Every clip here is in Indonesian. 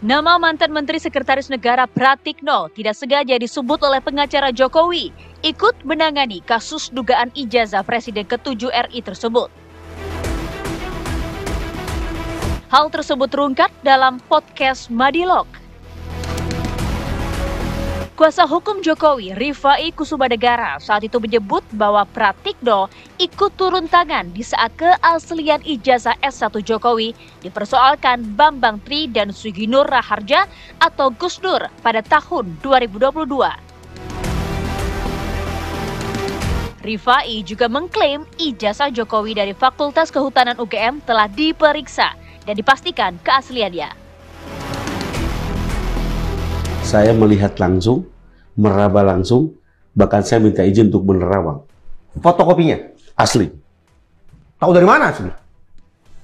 Nama mantan Menteri Sekretaris Negara Pratikno tidak sengaja disebut oleh pengacara Jokowi ikut menangani kasus dugaan ijazah Presiden ke-7 RI tersebut. Hal tersebut terungkap dalam podcast Madilog. Kuasa hukum Jokowi, Rifai Kusumanegara, saat itu menyebut bahwa Pratikno ikut turun tangan di saat keaslian ijazah S1 Jokowi dipersoalkan Bambang Tri dan Suginur Raharja atau Gus Dur pada tahun 2022. Rifai juga mengklaim ijazah Jokowi dari Fakultas Kehutanan UGM telah diperiksa dan dipastikan keasliannya. Saya melihat langsung, meraba langsung, bahkan saya minta izin untuk menerawang. Fotokopinya? Asli. Tahu dari mana asli?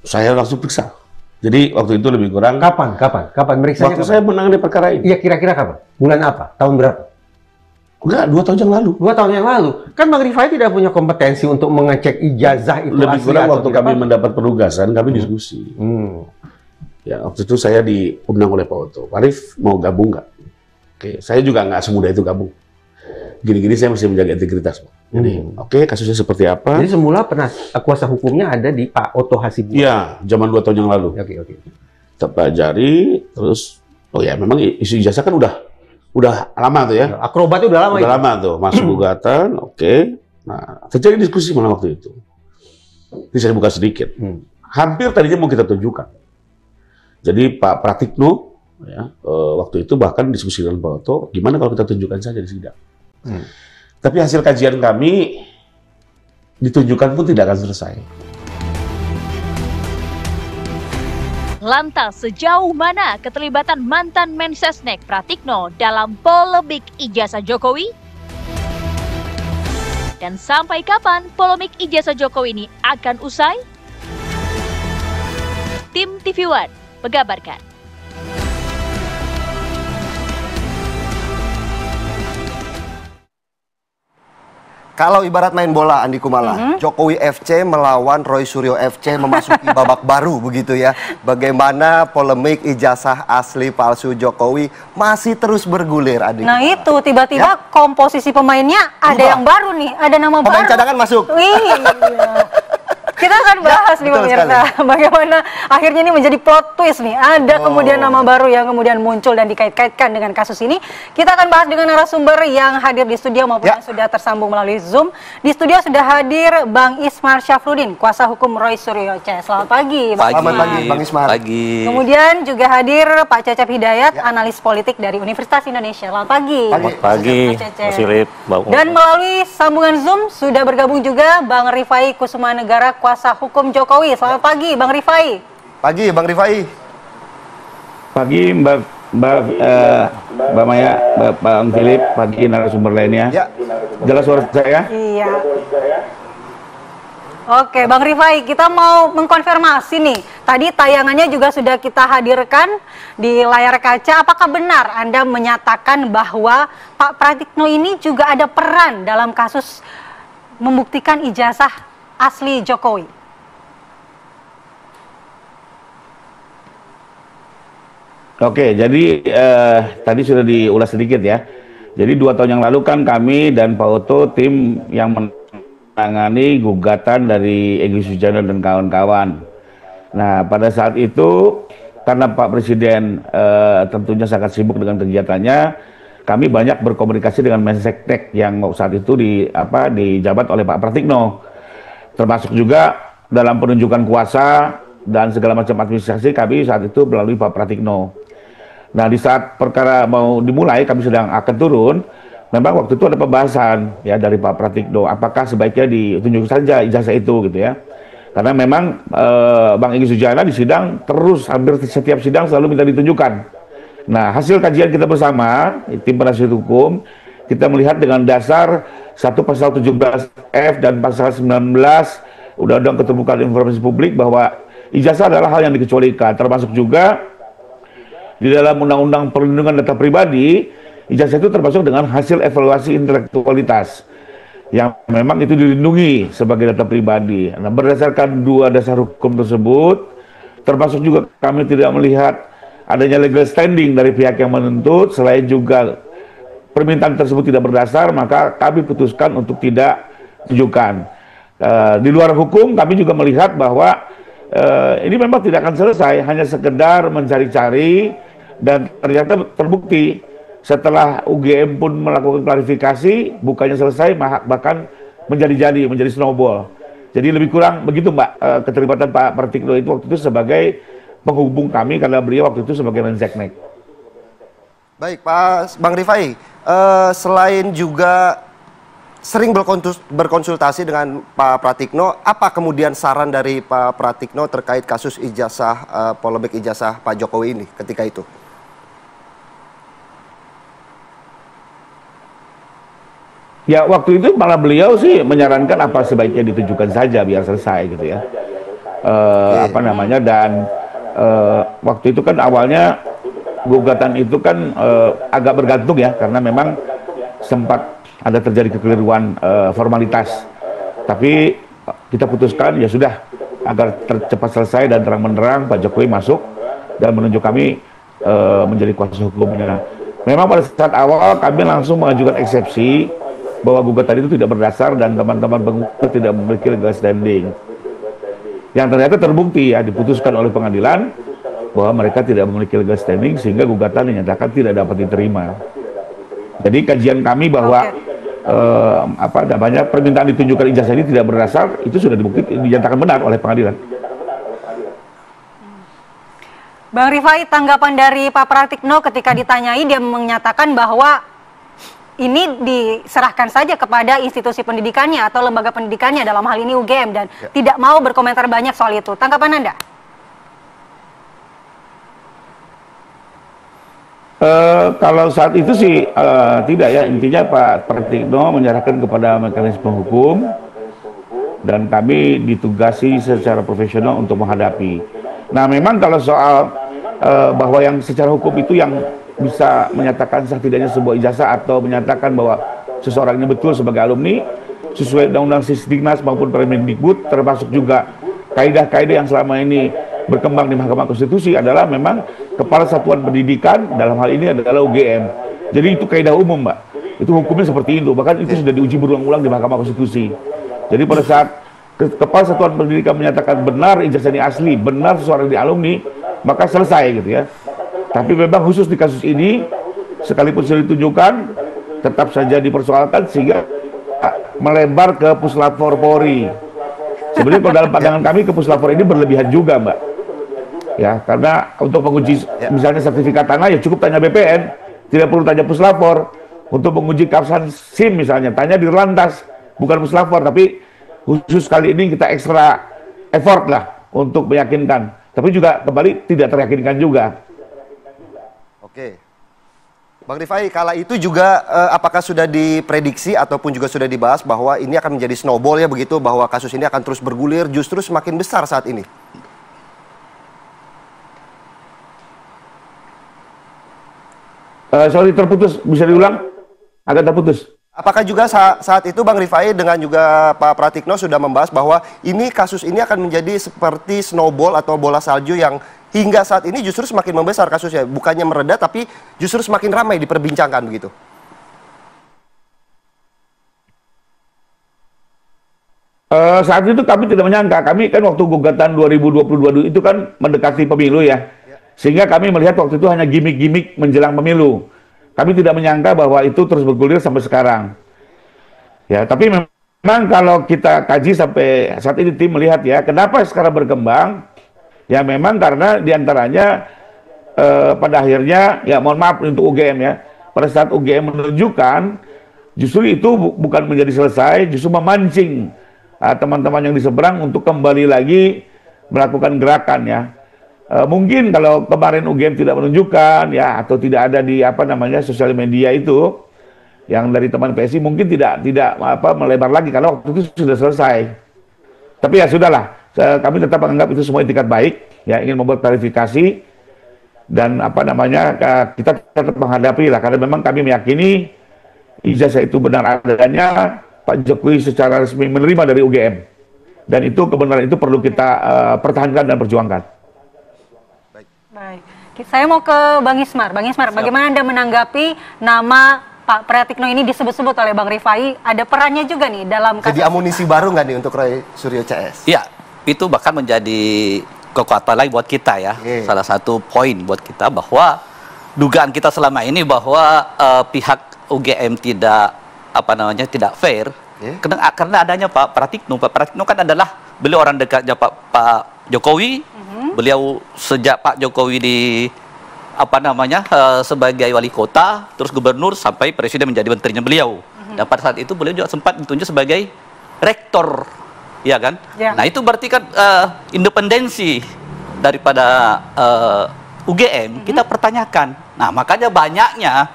Saya langsung periksa. Jadi waktu itu lebih kurang... Kapan meriksanya? Waktu saya menangani perkara ini. Iya, kira-kira kapan? Bulan apa? Tahun berapa? Enggak, 2 tahun yang lalu. 2 tahun yang lalu. Kan Bang Rifai tidak punya kompetensi untuk mengecek ijazah itu lebih asli kurang atau waktu tidak. kami mendapat penugasan, kami diskusi. Ya, waktu itu saya diundang oleh Pak Oto. Pak Arif mau gabung nggak? Oke, saya juga nggak semudah itu gabung. Gini-gini saya masih menjaga integritas, Pak. Jadi, oke, kasusnya seperti apa? Jadi semula pernah kuasa hukumnya ada di Pak Oto Hasibuan. Iya, zaman 2 tahun yang lalu. Oke. Terpelajari, terus, oh ya, memang isu ijazah kan udah lama tuh ya. Akrobatnya udah lama. Udah lama tuh, masuk gugatan, oke. Nah, terjadi diskusi malah waktu itu. Ini saya buka sedikit. Hampir tadinya mau kita tunjukkan. Jadi Pak Pratikno, ya, waktu itu bahkan diskusi dengan Pak Oto, gimana kalau kita tunjukkan saja di sidang. Tapi hasil kajian kami, ditunjukkan pun tidak akan selesai. Lantas sejauh mana keterlibatan mantan Mensesnek Pratikno dalam polemik ijazah Jokowi? Dan sampai kapan polemik ijazah Jokowi ini akan usai? Tim TV One mengabarkan. Kalau ibarat main bola, Andi Kumala, Jokowi FC melawan Roy Suryo FC memasuki babak baru begitu ya. Bagaimana polemik ijazah asli palsu Jokowi masih terus bergulir, Andi Nah Kumala. itu, tiba-tiba Ya? komposisi pemainnya ada yang baru nih, ada nama Pemain baru. cadangan masuk. Iya. Kita akan bahas nih betul pemirsa, bagaimana akhirnya ini menjadi plot twist nih. Ada kemudian nama baru yang kemudian muncul dan dikait-kaitkan dengan kasus ini. Kita akan bahas dengan narasumber yang hadir di studio maupun yang sudah tersambung melalui Zoom. Di studio sudah hadir Bang Ismar Syafruddin, kuasa hukum Roy Suryo C. Selamat pagi, Bang Selamat pagi, Bang Ismar. Pagi. Kemudian juga hadir Pak Cecep Hidayat, analis politik dari Universitas Indonesia. Selamat pagi. Pagi, Pak Cecep. Mas Philip, Mbak Umar. Dan melalui sambungan Zoom sudah bergabung juga Bang Rifai Kusumanegara, kuasa hukum Jokowi. Selamat pagi, Bang Rifai. Pagi, Bang Rifai. Pagi Mbak Maya, Bang Philip, pagi narasumber lainnya. Ya. Jelas suara saya? Iya. Oke, Bang Rifai, kita mau mengkonfirmasi nih. Tadi tayangannya juga sudah kita hadirkan di layar kaca. Apakah benar Anda menyatakan bahwa Pak Pratikno ini juga ada peran dalam kasus membuktikan ijazah asli Jokowi? Oke, jadi tadi sudah diulas sedikit ya. Jadi 2 tahun yang lalu kan kami dan Pak Oto tim yang menangani gugatan dari Egy Sujana dan kawan-kawan. Nah, pada saat itu karena Pak Presiden tentunya sangat sibuk dengan kegiatannya, kami banyak berkomunikasi dengan Menseknek yang saat itu dijabat oleh Pak Pratikno. Termasuk juga dalam penunjukan kuasa dan segala macam administrasi kami saat itu melalui Pak Pratikno. Nah, di saat perkara mau dimulai, kami sedang akan turun. Memang waktu itu ada pembahasan ya dari Pak Pratikno, apakah sebaiknya ditunjuk saja ijazah itu gitu ya. Karena memang Bang Egy Sujana di sidang terus hampir setiap sidang selalu minta ditunjukkan. Nah, hasil kajian kita bersama tim penasihat hukum, kita melihat dengan dasar satu pasal 17F dan pasal 19 Undang-Undang Keterbukaan Informasi Publik bahwa ijazah adalah hal yang dikecualikan, termasuk juga di dalam Undang-Undang Perlindungan Data Pribadi, ijazah itu termasuk dengan hasil evaluasi intelektualitas yang memang itu dilindungi sebagai data pribadi. Nah, berdasarkan 2 dasar hukum tersebut, termasuk juga kami tidak melihat adanya legal standing dari pihak yang menuntut, selain juga permintaan tersebut tidak berdasar, maka kami putuskan untuk tidak tunjukkan. Di luar hukum, kami juga melihat bahwa ini memang tidak akan selesai, hanya sekedar mencari-cari, dan ternyata terbukti setelah UGM pun melakukan klarifikasi, bukannya selesai, bahkan menjadi snowball. Jadi lebih kurang begitu, Mbak, keterlibatan Pak Pratikno itu waktu itu sebagai penghubung kami, karena beliau waktu itu sebagai Menseknek. Baik, Pak Bang Rifai, selain juga sering berkonsultasi dengan Pak Pratikno, apa kemudian saran dari Pak Pratikno terkait kasus ijazah, polemik ijazah Pak Jokowi ini ketika itu? Ya, waktu itu malah beliau sih menyarankan apa sebaiknya ditujukan saja biar selesai gitu ya. Apa namanya, dan waktu itu kan awalnya gugatan itu kan agak bergantung ya, karena memang sempat ada terjadi kekeliruan formalitas. Tapi kita putuskan ya sudah, agar cepat selesai dan terang-menerang Pak Jokowi masuk dan menunjuk kami menjadi kuasa hukumnya. Memang pada saat awal kami langsung mengajukan eksepsi bahwa gugatan itu tidak berdasar dan teman-teman penggugat tidak memiliki legal standing. Yang ternyata terbukti ya, diputuskan oleh pengadilan bahwa mereka tidak memiliki legal standing, sehingga gugatan dinyatakan tidak dapat diterima. Jadi kajian kami bahwa apa namanya, permintaan ditunjukkan ijazah ini tidak berdasar, itu sudah dibukti, dinyatakan benar oleh pengadilan. Bang Rifai, tanggapan dari Pak Pratikno ketika ditanyai, dia menyatakan bahwa ini diserahkan saja kepada institusi pendidikannya atau lembaga pendidikannya, dalam hal ini UGM, dan tidak mau berkomentar banyak soal itu. Tanggapan Anda? Kalau saat itu sih tidak ya, intinya Pak Pratikno menyerahkan kepada mekanisme hukum dan kami ditugasi secara profesional untuk menghadapi. Nah, memang kalau soal bahwa yang secara hukum itu yang bisa menyatakan sah tidaknya sebuah ijazah atau menyatakan bahwa seseorang ini betul sebagai alumni sesuai Undang-Undang Sisdiknas maupun Permendikbud, termasuk juga kaidah-kaidah yang selama ini berkembang di Mahkamah Konstitusi, adalah memang Kepala Satuan Pendidikan, dalam hal ini adalah UGM. Jadi itu kaidah umum, Mbak. Itu hukumnya seperti itu, bahkan itu sudah diuji berulang-ulang di Mahkamah Konstitusi. Jadi pada saat Kepala Satuan Pendidikan menyatakan benar ijazah ini asli, benar seseorang di alumni, maka selesai gitu ya. Tapi memang khusus di kasus ini, sekalipun sudah ditunjukkan, tetap saja dipersoalkan sehingga melebar ke Puslapor Polri. Sebenarnya kalau dalam pandangan kami ke Puslapor ini berlebihan juga, Mbak. Ya, karena untuk menguji misalnya sertifikat tanah ya cukup tanya BPN, tidak perlu tanya Puslapor. Untuk menguji keabsahan SIM misalnya, tanya di Lantas, bukan Puslapor. Tapi khusus kali ini kita ekstra effort lah untuk meyakinkan. Tapi juga kembali tidak teryakinkan juga. Oke, Bang Rifai, kala itu juga apakah sudah diprediksi ataupun juga sudah dibahas bahwa ini akan menjadi snowball ya begitu, bahwa kasus ini akan terus bergulir, justru semakin besar saat ini? Sorry, terputus, bisa diulang? Agak terputus. Apakah juga saat itu Bang Rifai dengan juga Pak Pratikno sudah membahas bahwa ini kasus ini akan menjadi seperti snowball atau bola salju yang hingga saat ini justru semakin membesar kasusnya, bukannya mereda tapi justru semakin ramai diperbincangkan begitu? Saat itu kami tidak menyangka, kami kan waktu gugatan 2022 itu kan mendekati pemilu ya, sehingga kami melihat waktu itu hanya gimmick-gimmick menjelang pemilu. Kami tidak menyangka bahwa itu terus bergulir sampai sekarang. Ya, tapi memang kalau kita kaji sampai saat ini tim melihat ya, kenapa sekarang berkembang? Ya memang karena diantaranya pada akhirnya, ya mohon maaf untuk UGM ya, pada saat UGM menunjukkan, justru itu bukan menjadi selesai, justru memancing teman-teman yang di seberang untuk kembali lagi melakukan gerakan ya. Mungkin kalau kemarin UGM tidak menunjukkan ya, atau tidak ada di apa namanya sosial media itu, yang dari teman PSI mungkin tidak melebar lagi karena waktu itu sudah selesai. Tapi ya sudahlah. Kami tetap menganggap itu semua itikat baik, ya ingin membuat klarifikasi dan apa namanya kita tetap menghadapi lah, karena memang kami meyakini ijazah itu benar adanya, Pak Jokowi secara resmi menerima dari UGM, dan itu kebenaran itu perlu kita pertahankan dan perjuangkan. Baik. Saya mau ke Bang Ismar. Bang Ismar, bagaimana Anda menanggapi nama Pak Pratikno ini disebut-sebut oleh Bang Rifai? Ada perannya juga nih dalam kasus. Jadi amunisi baru nggak nih untuk Roy Suryo CS? Iya, itu bahkan menjadi kekuatan lagi buat kita ya. Salah satu poin buat kita bahwa dugaan kita selama ini bahwa pihak UGM tidak tidak fair. Karena adanya Pak Pratikno. Pak Pratikno kan adalah beliau orang dekatnya Pak Jokowi. Beliau sejak Pak Jokowi sebagai wali kota, terus gubernur sampai presiden menjadi menterinya beliau. Dan pada saat itu beliau juga sempat ditunjuk sebagai rektor, ya kan? Nah itu berarti kan independensi daripada UGM kita pertanyakan. Nah makanya banyaknya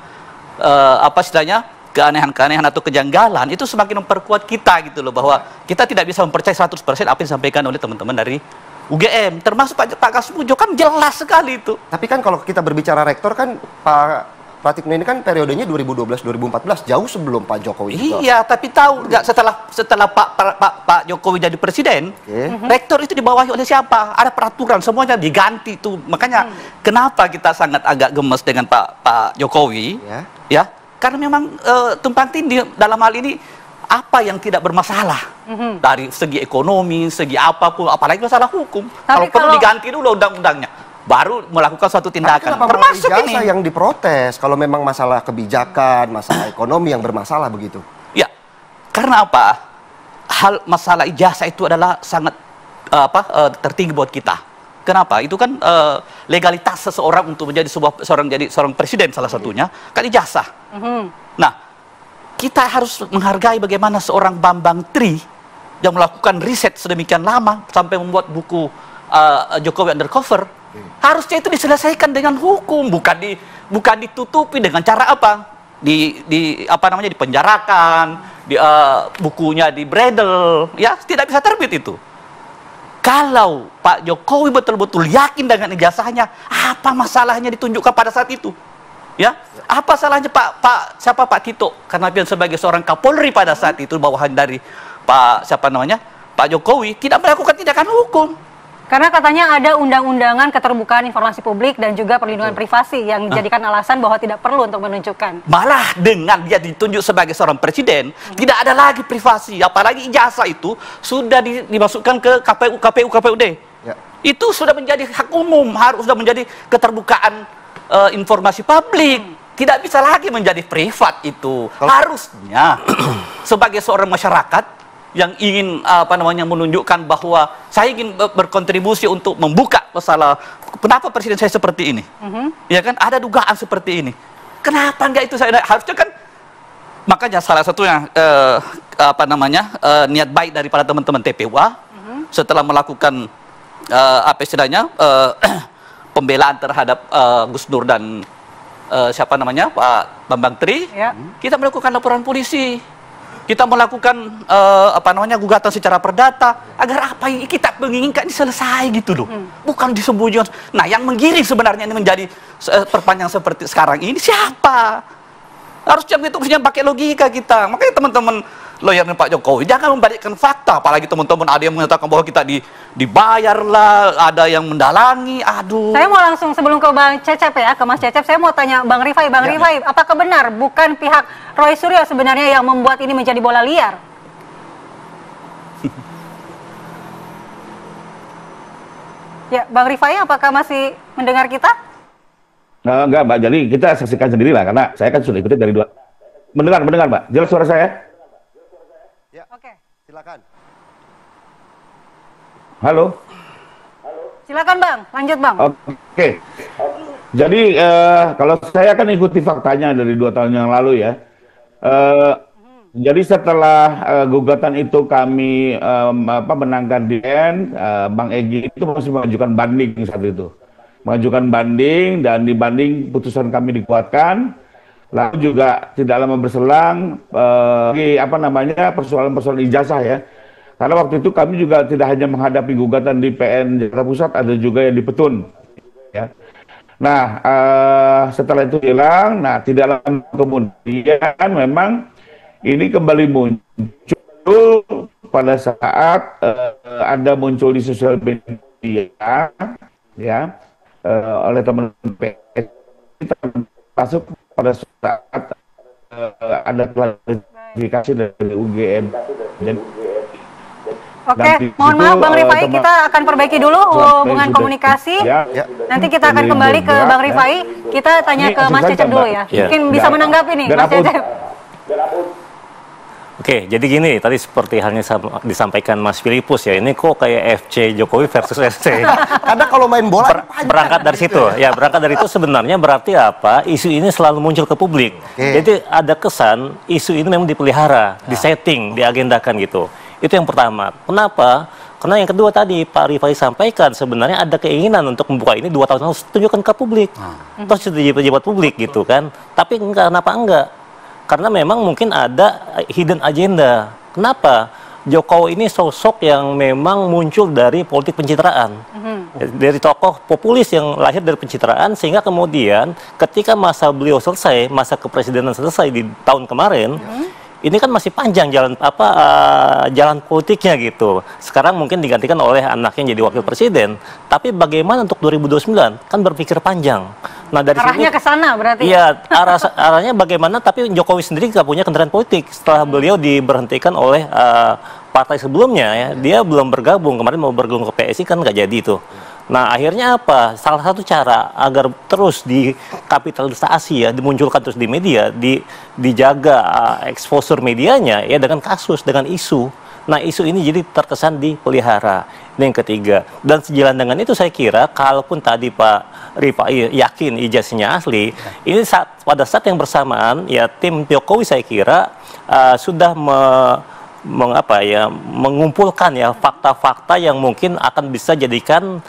keanehan-keanehan atau kejanggalan itu semakin memperkuat kita gitu loh, bahwa kita tidak bisa mempercayai 100% apa yang disampaikan oleh teman-teman dari UGM, termasuk Pak Kasmujo kan jelas sekali itu. Tapi kan kalau kita berbicara rektor kan Pak Pratikno ini kan periodenya 2012-2014, jauh sebelum Pak Jokowi juga. Iya, tapi tahu nggak setelah Pak Jokowi jadi presiden, rektor itu dibawahi oleh siapa? Ada peraturan, semuanya diganti tuh. Makanya kenapa kita sangat agak gemes dengan Pak Jokowi, ya? Karena memang tumpang tindih dalam hal ini apa yang tidak bermasalah dari segi ekonomi, segi apapun, apalagi masalah hukum. Kalau perlu diganti dulu undang-undangnya, baru melakukan suatu tindakan. Termasuk ini yang diprotes kalau memang masalah kebijakan, masalah ekonomi yang bermasalah begitu. Ya, karena apa? Masalah ijazah itu adalah sangat tertinggi buat kita. Kenapa? Itu kan legalitas seseorang untuk menjadi seorang presiden salah satunya kan ijazah. Nah, kita harus menghargai bagaimana seorang Bambang Tri yang melakukan riset sedemikian lama sampai membuat buku Jokowi Undercover. Harusnya itu diselesaikan dengan hukum, bukan ditutupi dengan cara apa? Dipenjarakan, bukunya dibredel, ya tidak bisa terbit itu. Kalau Pak Jokowi betul-betul yakin dengan ijazahnya, apa masalahnya ditunjukkan pada saat itu? Ya, apa salahnya Pak Tito? Karena dia sebagai seorang Kapolri pada saat itu bawahan dari Pak Jokowi tidak melakukan tindakan hukum. Karena katanya ada undang-undangan keterbukaan informasi publik dan juga perlindungan privasi yang dijadikan alasan bahwa tidak perlu untuk menunjukkan. Malah dengan dia ditunjuk sebagai seorang presiden, tidak ada lagi privasi, apalagi ijazah itu sudah dimasukkan ke KPUD. Ya. Itu sudah menjadi hak umum, harus sudah menjadi keterbukaan informasi publik. Tidak bisa lagi menjadi privat itu. Harusnya sebagai seorang masyarakat yang ingin menunjukkan bahwa saya ingin berkontribusi untuk membuka masalah kenapa presiden saya seperti ini, ya kan ada dugaan seperti ini, kenapa enggak itu saya harusnya kan, makanya salah satunya niat baik daripada teman-teman TPUA setelah melakukan pembelaan terhadap Gus Dur dan Pak Bambang Tri, kita melakukan laporan polisi. Kita melakukan gugatan secara perdata agar apa yang kita menginginkan ini selesai gitu loh. Bukan disembunyikan. Nah, yang menggiring sebenarnya ini menjadi perpanjang seperti sekarang ini siapa? Harusnya itu pakai logika kita. Makanya teman-teman lawyer Pak Jokowi jangan membalikkan fakta, apalagi teman-teman ada yang mengatakan bahwa kita dibayar lah, ada yang mendalangi. Aduh. Saya mau langsung sebelum ke Bang Cecep ya, ke Mas Cecep, saya mau tanya Bang Rifai. Bang Rifai, apakah benar bukan pihak Roy Suryo sebenarnya yang membuat ini menjadi bola liar? Ya, Bang Rifai, apakah masih mendengar kita? Enggak, Mbak. Jadi kita saksikan sendiri lah, karena saya kan sudah ikutin dari dua. Mendengar, Mbak. Jelas suara saya? Ya. Oke. Silakan. Halo. Silakan Bang, lanjut Bang. Oke. Jadi kalau saya kan ikuti faktanya dari 2 tahun yang lalu ya. Jadi setelah gugatan itu kami menangkan di Bang Egy itu masih mengajukan banding saat itu. Mengajukan banding dan di banding putusan kami dikuatkan. Lalu juga tidak lama berselang persoalan-persoalan ijazah ya. Karena waktu itu kami juga tidak hanya menghadapi gugatan di PN Jakarta Pusat, ada juga yang di Petun. Ya. Nah, setelah itu hilang, tidak lama kemudian memang ini kembali muncul pada saat ada muncul di sosial media, ya. oleh teman PSI termasuk pada saat ada klarifikasi dari UGM. Dan Oke, mohon maaf Bang Rifai, kita akan perbaiki dulu hubungan komunikasi. Nanti kita akan kembali ke Bang Rifai. Kita tanya ke Mas Cecep dulu ya. Mungkin bisa menanggapi nih Mas Cecep. Oke, jadi gini, tadi seperti halnya disampaikan Mas Filipus ya, ini kok kayak FC Jokowi versus FC. Karena kalau main bola berangkat dari situ, ya berangkat dari itu sebenarnya berarti apa? Isu ini selalu muncul ke publik. Jadi ada kesan isu ini memang dipelihara, disetting, diagendakan gitu. Itu yang pertama. Kenapa? Karena yang kedua tadi Pak Rifai sampaikan sebenarnya ada keinginan untuk membuka ini 2 tahun lalu tunjukkan ke publik. Terus jadi pejabat publik gitu kan. Tapi kenapa enggak? Karena memang mungkin ada hidden agenda. Kenapa? Jokowi ini sosok yang memang muncul dari politik pencitraan. Dari tokoh populis yang lahir dari pencitraan, sehingga kemudian ketika masa beliau selesai, masa kepresidenan selesai di tahun kemarin, ini kan masih panjang jalan politiknya gitu. Sekarang mungkin digantikan oleh anaknya jadi wakil presiden. Tapi bagaimana untuk 2029? Kan berpikir panjang. Nah, dari arahnya ke sana berarti. Iya, arahnya bagaimana, tapi Jokowi sendiri nggak punya kendaraan politik setelah beliau diberhentikan oleh partai sebelumnya ya. Dia belum bergabung, kemarin mau bergabung ke PSI kan nggak jadi itu. Nah, akhirnya apa? Salah satu cara agar terus dikapitalisasi ya, dimunculkan terus di media, dijaga exposure medianya ya dengan kasus, dengan isu. Nah, isu ini jadi terkesan dipelihara. Ini yang ketiga. Dan sejalan dengan itu saya kira, kalaupun tadi Pak Rifai yakin ijazahnya asli, ini pada saat yang bersamaan ya tim Jokowi saya kira sudah mengumpulkan ya fakta-fakta yang mungkin akan bisa jadikan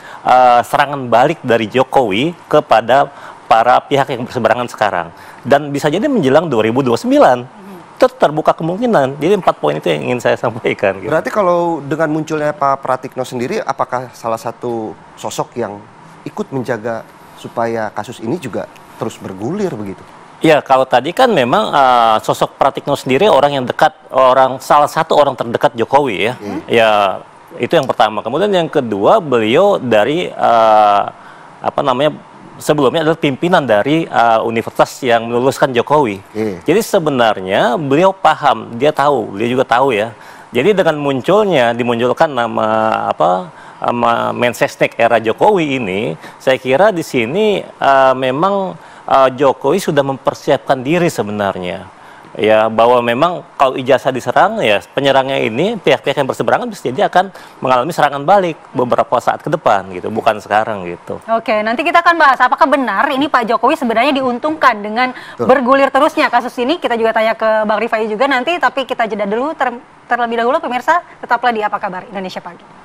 serangan balik dari Jokowi kepada para pihak yang berseberangan sekarang, dan bisa jadi menjelang 2029 itu terbuka kemungkinan. Jadi 4 poin itu yang ingin saya sampaikan gitu. Berarti kalau dengan munculnya Pak Pratikno sendiri, apakah salah satu sosok yang ikut menjaga supaya kasus ini juga terus bergulir begitu? Ya, kalau tadi kan memang sosok Pratikno sendiri orang yang dekat, salah satu orang terdekat Jokowi ya. Ya, itu yang pertama. Kemudian yang kedua, beliau dari sebelumnya adalah pimpinan dari universitas yang meluluskan Jokowi. Jadi sebenarnya beliau paham, beliau juga tahu ya. Jadi dengan dimunculkan nama Mensesnek era Jokowi ini, saya kira di sini memang Jokowi sudah mempersiapkan diri sebenarnya. Ya, bahwa memang kalau ijazah diserang, ya penyerangnya ini pihak-pihak yang berseberangan bisa jadi akan mengalami serangan balik beberapa saat ke depan gitu, bukan sekarang gitu. Oke, nanti kita akan bahas apakah benar ini Pak Jokowi sebenarnya diuntungkan dengan bergulir terusnya kasus ini. Kita juga tanya ke Bang Rifai juga nanti, tapi kita jeda dulu terlebih dahulu pemirsa, tetaplah di Apa Kabar Indonesia Pagi.